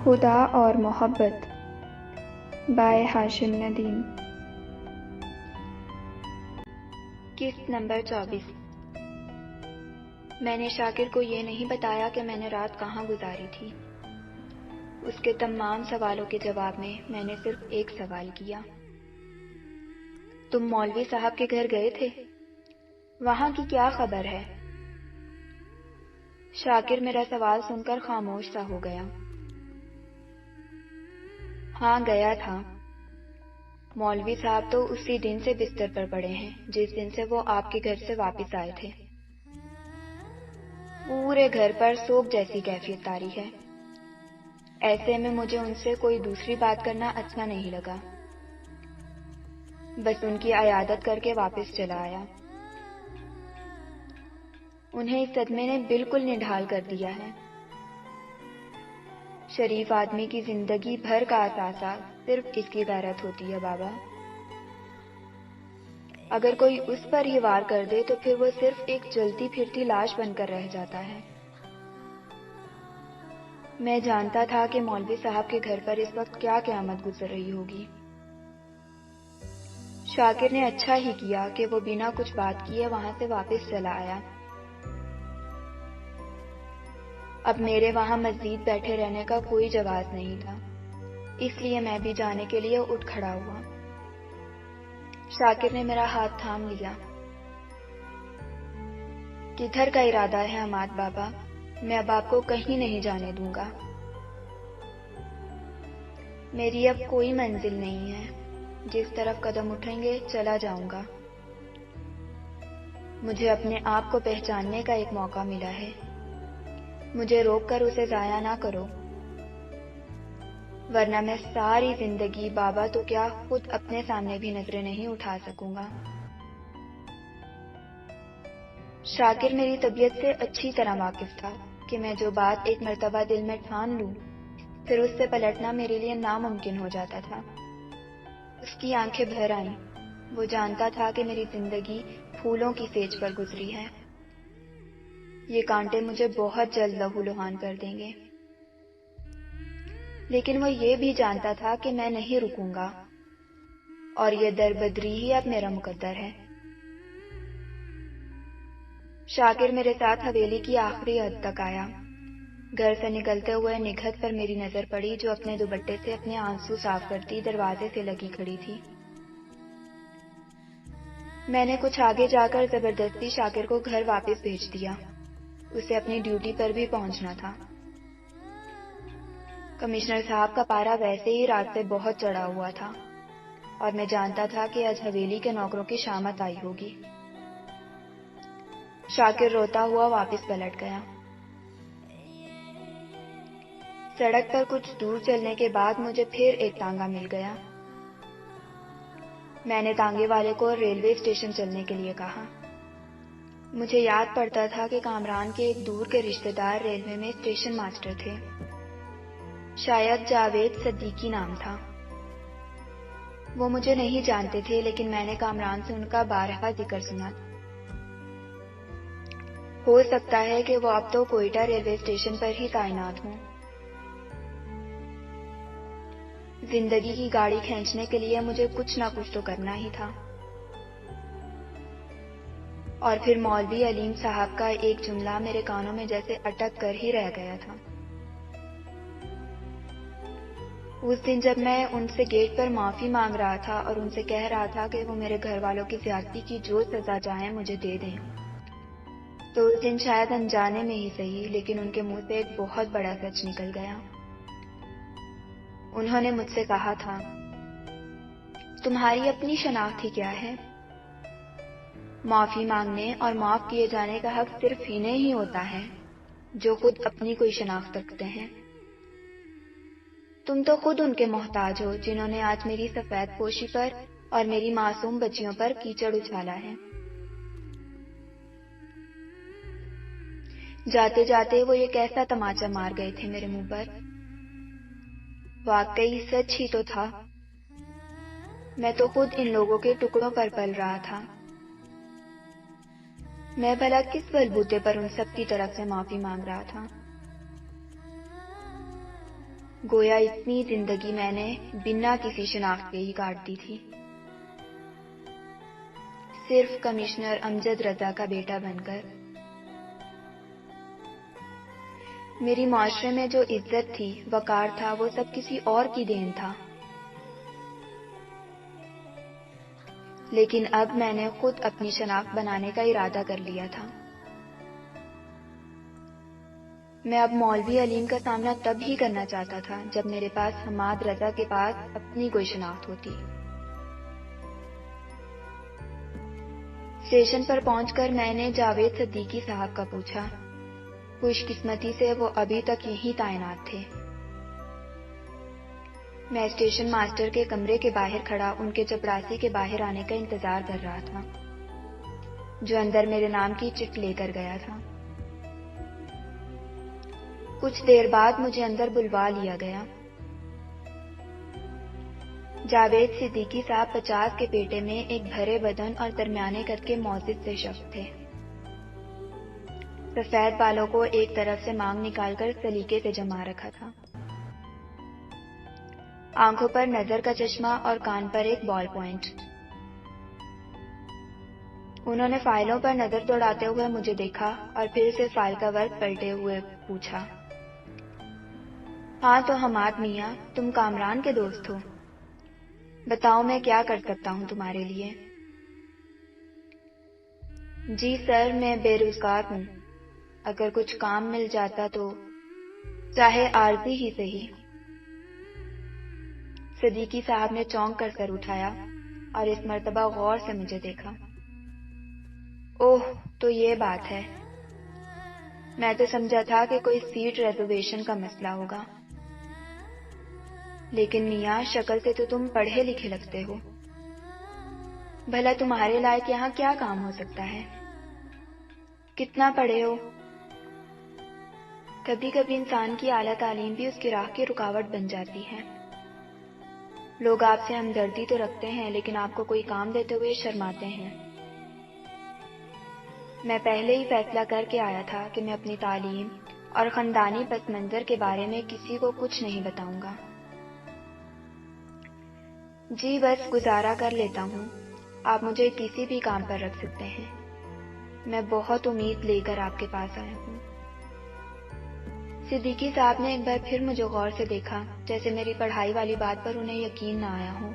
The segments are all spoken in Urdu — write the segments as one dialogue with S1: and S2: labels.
S1: خدا اور محبت بائے ہاشم ندیم۔
S2: قسط نمبر 24۔ میں نے شاکر کو یہ نہیں بتایا کہ میں نے رات کہاں گزاری تھی۔ اس کے تمام سوالوں کے جواب میں نے صرف ایک سوال کیا، تم مولوی صاحب کے گھر گئے تھے؟ وہاں کی کیا خبر ہے؟ شاکر میرا سوال سن کر خاموش سا ہو گیا۔ ہاں گیا تھا، مولوی صاحب تو اسی دن سے بستر پر پڑے ہیں جس دن سے وہ آپ کے گھر سے واپس آئے تھے۔ پورے گھر پر سوگ جیسی کیفیت طاری ہے۔ ایسے میں مجھے ان سے کوئی دوسری بات کرنا اچھا نہیں لگا، بس ان کی عیادت کر کے واپس چلا آیا۔ انہیں اس صدمے نے بالکل نڈھال کر دیا ہے۔ شریف آدمی کی زندگی بھر کا اثاثہ صرف اس کی غیرت ہوتی ہے بابا۔ اگر کوئی اس پر ہی وار کر دے تو پھر وہ صرف ایک جلتی پھرتی لاش بن کر رہ جاتا ہے۔ میں جانتا تھا کہ مولوی صاحب کے گھر پر اس وقت کیا قیامت گزر رہی ہوگی۔ شاکر نے اچھا ہی کیا کہ وہ بنا کچھ بات کیے وہاں سے واپس چلا آیا۔ اب میرے وہاں مزید بیٹھے رہنے کا کوئی جواز نہیں تھا، اس لیے میں بھی جانے کے لیے اٹھ کھڑا ہوا۔ شاکر نے میرا ہاتھ تھام لیا۔ کدھر کا ارادہ ہے حماد بابا؟ میں اب آپ کو کہیں نہیں جانے دوں گا۔ میری اب کوئی منزل نہیں ہے، جس طرف قدم اٹھیں گے چلا جاؤں گا۔ مجھے اپنے آپ کو پہچاننے کا ایک موقع ملا ہے، مجھے روک کر اسے ضائع نہ کرو، ورنہ میں ساری زندگی بابا تو کیا خود اپنے سامنے بھی نظریں نہیں اٹھا سکوں گا۔ شاکر میری طبیعت سے اچھی طرح واقف تھا کہ میں جو بات ایک مرتبہ دل میں ٹھان لوں پھر اس سے پلٹنا میرے لیے ناممکن ہو جاتا تھا۔ اس کی آنکھیں بھر آئیں، وہ جانتا تھا کہ میری زندگی پھولوں کی سیج پر گزری ہے، یہ کانٹے مجھے بہت جلد لہو لہان کر دیں گے، لیکن وہ یہ بھی جانتا تھا کہ میں نہیں رکوں گا، اور یہ دربدری ہی اب میرا مقدر ہے۔ شاکر میرے ساتھ حویلی کی آخری حد تک آیا۔ گھر سے نکلتے ہوئے نگہت پر میری نظر پڑی جو اپنے دوپٹے سے اپنے آنسو صاف کرتی دروازے سے لگی کھڑی تھی۔ میں نے کچھ آگے جا کر زبردستی شاکر کو گھر واپس بھیج دیا، اسے اپنی ڈیوٹی پر بھی پہنچنا تھا۔ کمشنر صاحب کا پارا ویسے ہی رات سے بہت چڑھا ہوا تھا، اور میں جانتا تھا کہ آج حویلی کے نوکروں کی شامت آئی ہوگی۔ شاکر روتا ہوا واپس پلٹ گیا۔ سڑک پر کچھ دور چلنے کے بعد مجھے پھر ایک تانگا مل گیا۔ میں نے تانگے والے کو ریلوے اسٹیشن چلنے کے لیے کہا۔ مجھے یاد پڑتا تھا کہ کامران کے ایک دور کے رشتہ دار ریلوے میں اسٹیشن ماسٹر تھے، شاید جاوید صدیقی نام تھا۔ وہ مجھے نہیں جانتے تھے، لیکن میں نے کامران سے ان کا بارہا ذکر سنا۔ ہو سکتا ہے کہ وہ اب تو کوئٹہ ریلوے اسٹیشن پر ہی تعینات ہوں۔ زندگی کی گاڑی کھینچنے کے لیے مجھے کچھ نہ کچھ تو کرنا ہی تھا۔ اور پھر مولوی علیم صاحب کا ایک جملہ میرے کانوں میں جیسے اٹک کر ہی رہ گیا تھا۔ اس دن جب میں ان سے گیٹ پر معافی مانگ رہا تھا اور ان سے کہہ رہا تھا کہ وہ میرے گھر والوں کی زیادتی کی جو سزا چاہیں مجھے دے دیں، تو اس دن شاید انجانے میں ہی صحیح لیکن ان کے منہ سے ایک بہت بڑا سچ نکل گیا۔ انہوں نے مجھ سے کہا تھا، تمہاری اپنی شناخت ہی کیا ہے؟ معافی مانگنے اور معاف کیے جانے کا حق صرف انہیں ہی ہوتا ہے جو خود اپنی کوئی شناخت رکھتے ہیں۔ تم تو خود ان کے محتاج ہو جنہوں نے آج میری سفید پوشی پر اور میری معصوم بچیوں پر کیچڑ اچھالا ہے۔ جاتے جاتے وہ یہ کیسا تماچا مار گئے تھے میرے منہ پر۔ واقعی سچ ہی تو تھا، میں تو خود ان لوگوں کے ٹکڑوں پر پل رہا تھا۔ میں بھلا کس بلبوتے پر ان سب کی طرف سے معافی مانگ رہا تھا؟ گویا اتنی زندگی میں نے بنا کسی شناخت کے ہی کاٹ دی تھی، صرف کمشنر امجد رضا کا بیٹا بن کر۔ میری معاشرے میں جو عزت تھی، وقار تھا، وہ سب کسی اور کی دین تھا، لیکن اب میں نے خود اپنی شناخت بنانے کا ارادہ کر لیا تھا۔ میں اب مولوی علیم کا سامنا تب ہی کرنا چاہتا تھا جب میرے پاس حماد رضا کے پاس اپنی کوئی شناخت ہوتی۔ اسٹیشن پر پہنچ کر میں نے جاوید صدیقی صاحب کا پوچھا۔ خوش قسمتی سے وہ ابھی تک یہیں تعینات تھے۔ میں اسٹیشن ماسٹر کے کمرے کے باہر کھڑا ان کے چپراسی کے باہر آنے کا انتظار کر رہا تھا، جو اندر میرے نام کی چٹ لے کر گیا تھا۔ کچھ دیر بعد مجھے اندر بلوا لیا گیا۔ جاوید صدیقی صاحب 50 کے پیٹے میں ایک بھرے بدن اور درمیانے قد کے معزز سے شخص تھے۔ سفید بالوں کو ایک طرف سے مانگ نکال کر سلیقے سے جما رکھا تھا، آنکھوں پر نظر کا چشمہ اور کان پر ایک بال پوائنٹ۔ انہوں نے فائلوں پر نظر دوڑاتے ہوئے مجھے دیکھا اور پھر سے فائل کا ورق پلٹے ہوئے پوچھا، ہاں تو حماد میاں، تم کامران کے دوست ہو، بتاؤ میں کیا کر سکتا ہوں تمہارے لیے؟ جی سر، میں بے روزگار ہوں، اگر کچھ کام مل جاتا تو چاہے عارضی ہی صحیح۔ صدیقی صاحب نے چونک کر سر اٹھایا اور اس مرتبہ غور سے مجھے دیکھا۔ اوہ، تو یہ بات ہے، میں تو سمجھا تھا کہ کوئی سیٹ ریزرویشن کا مسئلہ ہوگا، لیکن میاں شکل سے تو تم پڑھے لکھے لگتے ہو، بھلا تمہارے لائق یہاں کیا کام ہو سکتا ہے؟ کتنا پڑھے ہو؟ کبھی کبھی انسان کی اعلیٰ تعلیم بھی اس کی راہ کی رکاوٹ بن جاتی ہے۔ لوگ آپ سے ہمدردی تو رکھتے ہیں، لیکن آپ کو کوئی کام دیتے ہوئے شرماتے ہیں۔ میں پہلے ہی فیصلہ کر کے آیا تھا کہ میں اپنی تعلیم اور خاندانی پس منظر کے بارے میں کسی کو کچھ نہیں بتاؤں گا۔ جی بس گزارا کر لیتا ہوں، آپ مجھے کسی بھی کام پر رکھ سکتے ہیں، میں بہت امید لے کر آپ کے پاس آیا ہوں۔ صدیقی صاحب نے ایک بار پھر مجھے غور سے دیکھا، جیسے میری پڑھائی والی بات پر انہیں یقین نہ آیا ہو،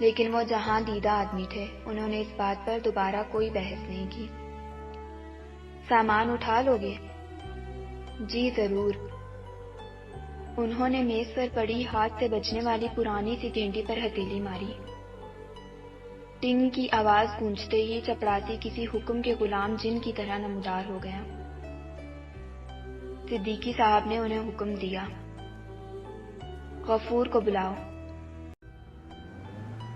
S2: لیکن وہ جہاں دیدہ آدمی تھے، انہوں نے اس بات پر دوبارہ کوئی بحث نہیں کی۔ سامان اٹھا لوگے؟ جی ضرور۔ انہوں نے میز پر پڑی ہاتھ سے بجنے والی پرانی سی گھنٹی پر ہتھیلی ماری۔ ٹنگ کی آواز گونجتے ہی چپڑاسی کسی حکم کے غلام جن کی طرح نمودار ہو گیا۔ صدیقی صاحب نے انہیں حکم دیا، غفور کو بلاؤ۔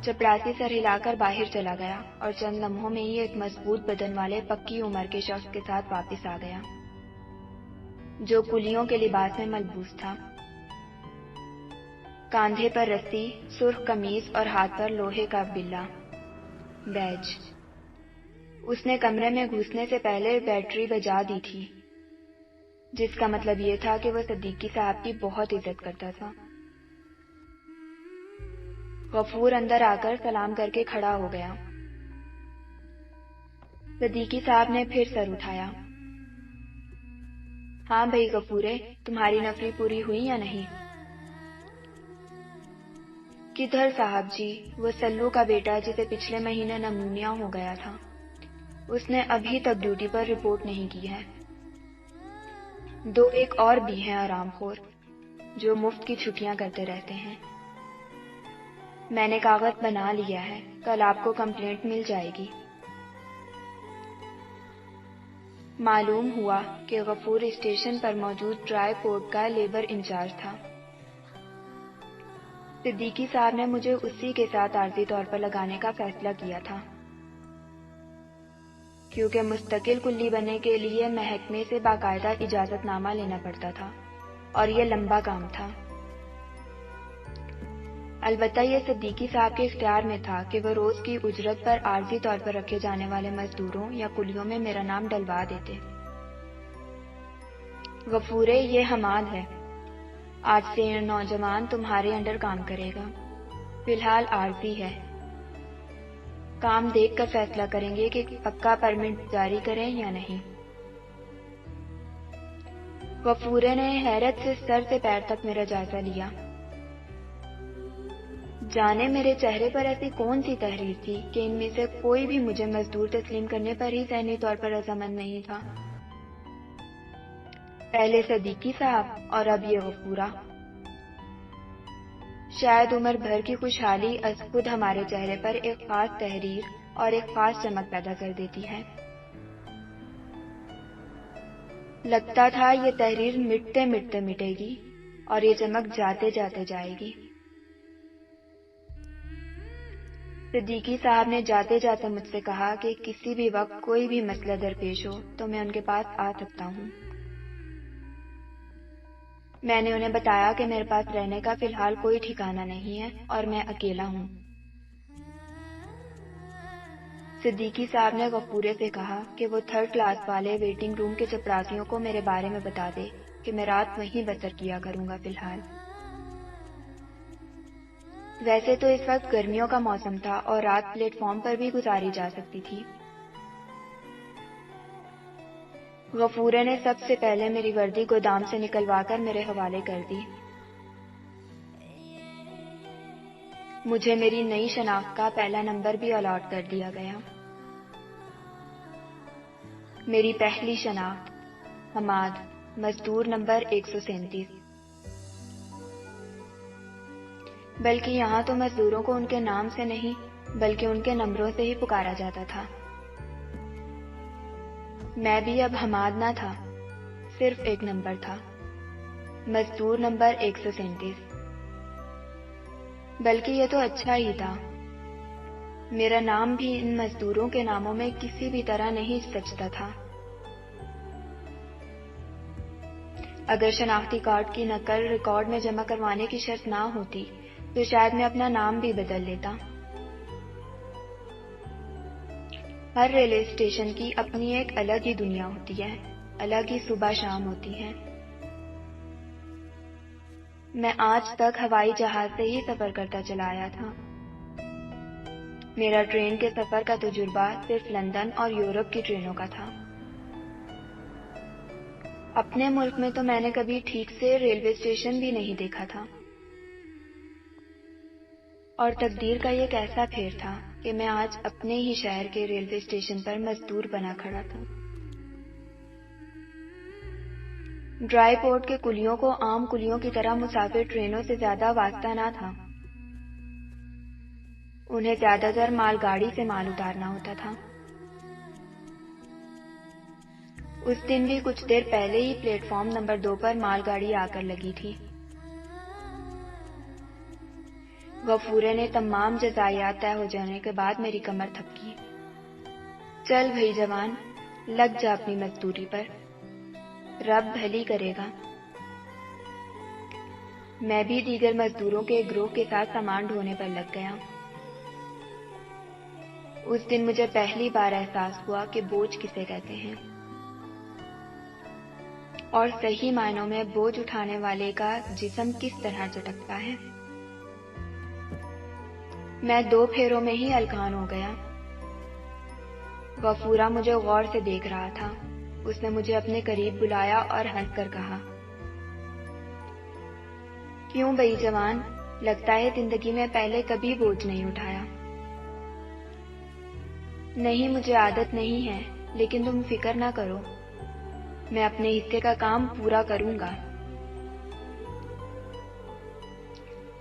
S2: چپڑاسی سر ہلا کر باہر چلا گیا اور چند لمحوں میں ہی ایک مضبوط بدن والے پکی عمر کے شخص کے ساتھ واپس آ گیا، جو کلیوں کے لباس میں ملبوس تھا، کاندھے پر رسی، سرخ قمیض اور ہاتھ پر لوہے کا بلّا بیج۔ اس نے کمرے میں گھسنے سے پہلے بیٹری بجا دی تھی، جس کا مطلب یہ تھا کہ وہ صدیقی صاحب کی بہت عزت کرتا تھا۔ غفور اندر آ کر سلام کر کے کھڑا ہو گیا۔ صدیقی صاحب نے پھر سر اٹھایا۔ ہاں بھائی غفورے، تمہاری نفری پوری ہوئی یا نہیں؟ کدھر صاحب جی؟ وہ سلو کا بیٹا جسے پچھلے مہینے نمونیا ہو گیا تھا، اس نے ابھی تک ڈیوٹی پر رپورٹ نہیں کی ہے۔ 2 ایک اور بھی ہیں آرام خور، جو مفت کی چھٹیاں کرتے رہتے ہیں۔ میں نے کاغذ بنا لیا ہے، کل آپ کو کمپلینٹ مل جائے گی۔ معلوم ہوا کہ غفور اسٹیشن پر موجود ٹرائی پورٹ کا لیبر انچارج تھا۔ صدیقی صاحب نے مجھے اسی کے ساتھ عارضی طور پر لگانے کا فیصلہ کیا تھا، کیونکہ مستقل کلی بننے کے لیے محکمے سے باقاعدہ اجازت نامہ لینا پڑتا تھا اور یہ لمبا کام تھا۔ البتہ یہ صدیقی صاحب کے اختیار میں تھا کہ وہ روز کی اجرت پر عارضی طور پر رکھے جانے والے مزدوروں یا کلیوں میں میرا نام ڈلوا دیتے۔ غفورے، یہ حماد ہے۔ آج سے یہ نوجوان تمہارے انڈر کام کرے گا، فی الحال عارضی ہے۔ کام دیکھ کر فیصلہ کریں گے کہ پکا پرمٹ جاری کریں یا نہیں۔ غفورے نے حیرت سے سر سے پیر تک میرا جائزہ لیا۔ جانے میرے چہرے پر ایسی کون سی تحریر تھی کہ ان میں سے کوئی بھی مجھے مزدور تسلیم کرنے پر ہی ذہنی طور پر رضامند نہیں تھا۔ پہلے صدیقی صاحب اور اب یہ غفورہ۔ شاید عمر بھر کی خوشحالی از خود ہمارے چہرے پر ایک خاص تحریر اور ایک خاص چمک پیدا کر دیتی ہے۔ لگتا تھا یہ تحریر مٹتے مٹتے مٹے گی اور یہ چمک جاتے جاتے جائے گی۔ صدیقی صاحب نے جاتے جاتے مجھ سے کہا کہ کسی بھی وقت کوئی بھی مسئلہ درپیش ہو تو میں ان کے پاس آ سکتا ہوں۔ میں نے انہیں بتایا کہ میرے پاس رہنے کا فی الحال کوئی ٹھکانہ نہیں ہے اور میں اکیلا ہوں۔ صدیقی صاحب نے غفورے سے کہا کہ وہ 3rd کلاس والے ویٹنگ روم کے چپراسیوں کو میرے بارے میں بتا دے کہ میں رات وہیں بسر کیا کروں گا فی الحال۔ ویسے تو اس وقت گرمیوں کا موسم تھا اور رات پلیٹ فارم پر بھی گزاری جا سکتی تھی۔ غفورے نے سب سے پہلے میری وردی گودام سے نکلوا کر میرے حوالے کر دی۔ مجھے میری نئی شناخت کا پہلا نمبر بھی الاٹ کر دیا گیا۔ میری پہلی شناخت حماد، مزدور نمبر 137۔ بلکہ یہاں تو مزدوروں کو ان کے نام سے نہیں بلکہ ان کے نمبروں سے ہی پکارا جاتا تھا۔ میں بھی اب حماد نہ تھا، صرف ایک نمبر تھا، مزدور نمبر 137۔ بلکہ یہ تو اچھا ہی تھا، میرا نام بھی ان مزدوروں کے ناموں میں کسی بھی طرح نہیں سجتا تھا۔ اگر شناختی کارڈ کی نقل ریکارڈ میں جمع کروانے کی شرط نہ ہوتی تو شاید میں اپنا نام بھی بدل لیتا۔ ہر ریلوے اسٹیشن کی اپنی ایک الگ ہی دنیا ہوتی ہے، الگ ہی صبح شام ہوتی ہے۔ میں آج تک ہوائی جہاز سے ہی سفر کرتا چلا آیا تھا۔ میرا ٹرین کے سفر کا تجربہ صرف لندن اور یورپ کی ٹرینوں کا تھا۔ اپنے ملک میں تو میں نے کبھی ٹھیک سے ریلوے اسٹیشن بھی نہیں دیکھا تھا۔ اور تقدیر کا یہ کیسا پھیر تھا کہ میں آج اپنے ہی شہر کے ریلوے اسٹیشن پر مزدور بنا کھڑا تھا۔ ڈرائی پورٹ کے کلیوں کو عام کلیوں کی طرح مسافر ٹرینوں سے زیادہ واسطہ نہ تھا۔ انہیں زیادہ تر مال گاڑی سے مال اتارنا ہوتا تھا۔ اس دن بھی کچھ دیر پہلے ہی پلیٹ فارم نمبر 2 پر مال گاڑی آ کر لگی تھی۔ غفورے نے تمام جزائیات طے ہو جانے کے بعد میری کمر تھپکی۔ چل بھئی جوان، لگ جا اپنی مزدوری پر، رب بھلی کرے گا۔ میں بھی دیگر مزدوروں کے گروہ کے ساتھ سامان ڈھونے پر لگ گیا۔ اس دن مجھے پہلی بار احساس ہوا کہ بوجھ کسے کہتے ہیں، اور صحیح معنوں میں بوجھ اٹھانے والے کا جسم کس طرح چٹکتا ہے۔ میں 2 پھیروں میں ہی ہلکان ہو گیا۔ غفورہ مجھے غور سے دیکھ رہا تھا۔ اس نے مجھے اپنے قریب بلایا اور ہنس کر کہا، کیوں بھئی جوان، لگتا ہے زندگی میں پہلے کبھی بوجھ نہیں اٹھایا۔ نہیں، مجھے عادت نہیں ہے، لیکن تم فکر نہ کرو، میں اپنے حصے کا کام پورا کروں گا۔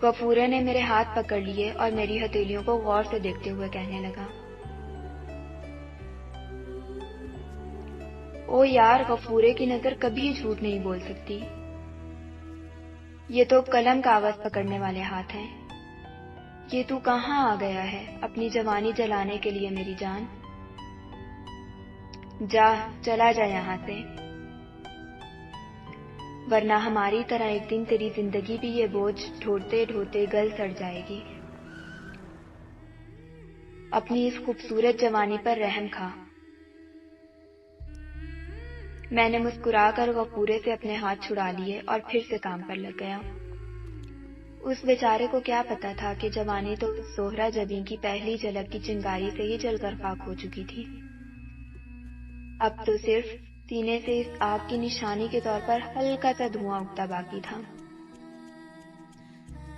S2: غفورے نے میرے ہاتھ پکڑ لیے اور میری ہتھیلیوں کو غور سے دیکھتے ہوئے کہنے لگا، او یار، غفورے کی نظر کبھی جھوٹ نہیں بول سکتی۔ یہ تو قلم کاغذ پکڑنے والے ہاتھ ہیں۔ یہ تو کہاں آ گیا ہے اپنی جوانی جلانے کے لیے میری جان؟ جا، چلا جا یہاں سے، ورنہ ہماری طرح ایک دن تیری زندگی بھی یہ بوجھ ڈھوتے ڈھوتے گل سڑ جائے گی۔ اپنی اس خوبصورت جوانی پر رحم کھا۔ میں نے مسکرا کر غفورے سے اپنے ہاتھ چھڑا لیے اور پھر سے کام پر لگ گیا۔ اس بیچارے کو کیا پتا تھا کہ جوانی تو زہرہ جبیں کی پہلی جھلک کی چنگاری سے ہی جل کر خاک ہو چکی تھی۔ اب تو صرف سینے سے اس آگ کی نشانی کے طور پر ہلکا سا دھواں اٹھتا باقی تھا۔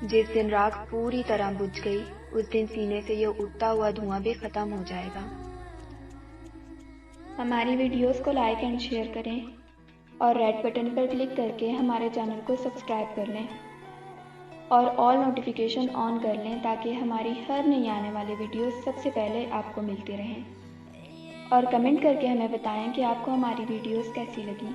S2: جس دن راکھ پوری طرح بجھ گئی، اس دن سینے سے یہ اٹھتا ہوا دھواں بھی ختم ہو جائے گا۔
S1: ہماری ویڈیوز کو لائک اینڈ شیئر کریں اور ریڈ بٹن پر کلک کر کے ہمارے چینل کو سبسکرائب کر لیں اور آل نوٹیفیکیشن آن کر لیں تاکہ ہماری ہر نئی آنے والی ویڈیوز سب سے پہلے آپ کو ملتی رہیں، اور کمنٹ کر کے ہمیں بتائیں کہ آپ کو ہماری ویڈیوز کیسی لگیں۔